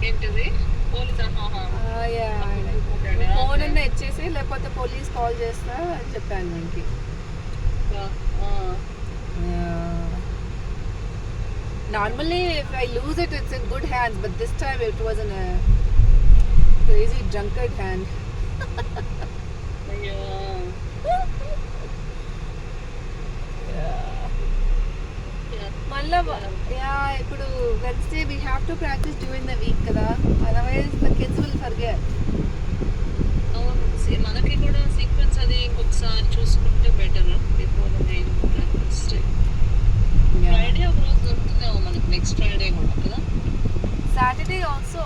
ఏంటిది police phone అన్న ఇచ్చేసి లేకపోతే పోలీస్ కాల్ చేస్తా అని చెప్పాను మనకి. Normally, if I lose it, it's in good hands. But this time, it was in a crazy drunkard hand. మళ్ళా ఇప్పుడు Wednesday we have to practice during the week కదా, otherwise the kids will forget. మనకి కూడా sequence అది ఇంకొకసారి చూసుకుంటే better before the main practice day. Friday ఒక రోజు దొరుకుతుందేమో మనకి, నెక్స్ట్ ఫ్రైడే కూడా కదా. Saturday also.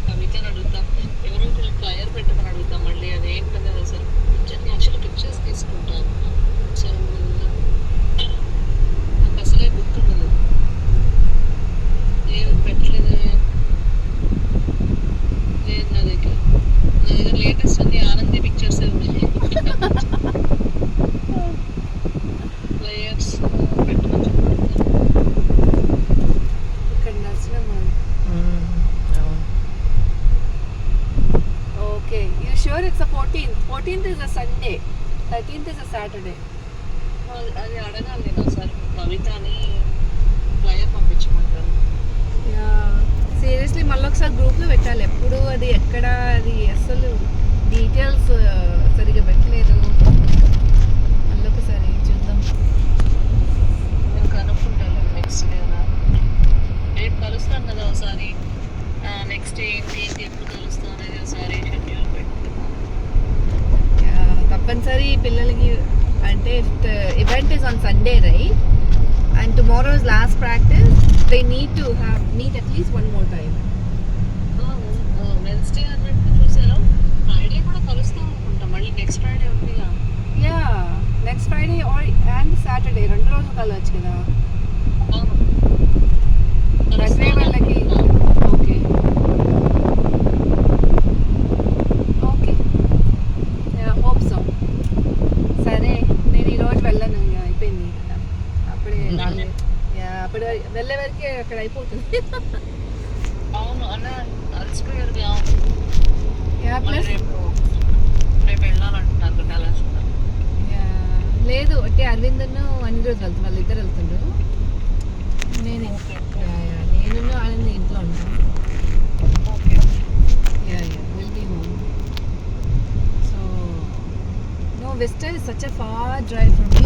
కవితని అడుగుతాం, ఎవరో ఒకరు ఫ్లయర్ పెట్టమని అడుగుతాం. మళ్ళీ అదేంటది అసలు యాక్చువల్లీ పిక్చర్స్ తీసుకుంటాను. సో నాకు అసలే గుర్తుండదు, ఏం పెట్టలేదు. లేదు నా దగ్గర లేటెస్ట్ అన్ని ఆనంది పిక్చర్స్ ఉన్నాయి. ఫ్లయర్స్ పెట్టమని ఇక్కడ నచ్చిన okay. You sure it's a 14th is a Sunday, 13th is a Saturday. అది అడగాలి నేను ఒకసారి కవితని ఫ్లయర్ పంపించమంటాను. సీరియస్లీ మళ్ళీ ఒకసారి గ్రూప్లో పెట్టాలి. ఎప్పుడు అది ఎక్కడ అది అసలు డీటెయిల్స్ సరిగా పెట్టలేదు. మళ్ళీ ఒకసారి చూద్దాం. నేను కనుక్కుంటాను నెక్స్ట్ డే. రేపు కలుస్తాను కదా ఒకసారి, నెక్స్ట్ ఏంటి ఎప్పుడు కలుస్తాను అనేది ఒకసారి షెడ్యూల్ పెట్టుకుంటాను. తప్పనిసరి పిల్లలకి అంటే event is on Sunday, right? And tomorrow's last practice, they need to meet at least one more time. Wednesday అన్నట్టు చూసారా, ఫ్రైడే కూడా కలుస్తాం అనుకుంటా. మళ్ళీ నెక్స్ట్ ఫ్రైడే ఉంది. నెక్స్ట్ ఫ్రైడే అండ్ సాటర్డే 2 రోజులు కలవచ్చు కదా. వెన్స్డే వాళ్ళకి ఓకే హోప్ సో. సరే నేను ఈరోజు వెళ్ళను, అయిపోయింది అప్పుడే. అప్పుడు వెళ్ళే వరకే అక్కడ అయిపోతుంది. అవును అన్న అలసిపోయారు. ప్లస్ రేపు వెళ్ళాలంటున్నారు డలాస్. లేదు అంటే అరవింద్ అన్ని రోజులు వెళ్తాను, వాళ్ళు ఇద్దరు వెళ్తుండ్రు. నేను ఆనంద్ ఇంట్లో ఉంటాను. Will be home. So no, Vista is such a far drive from me.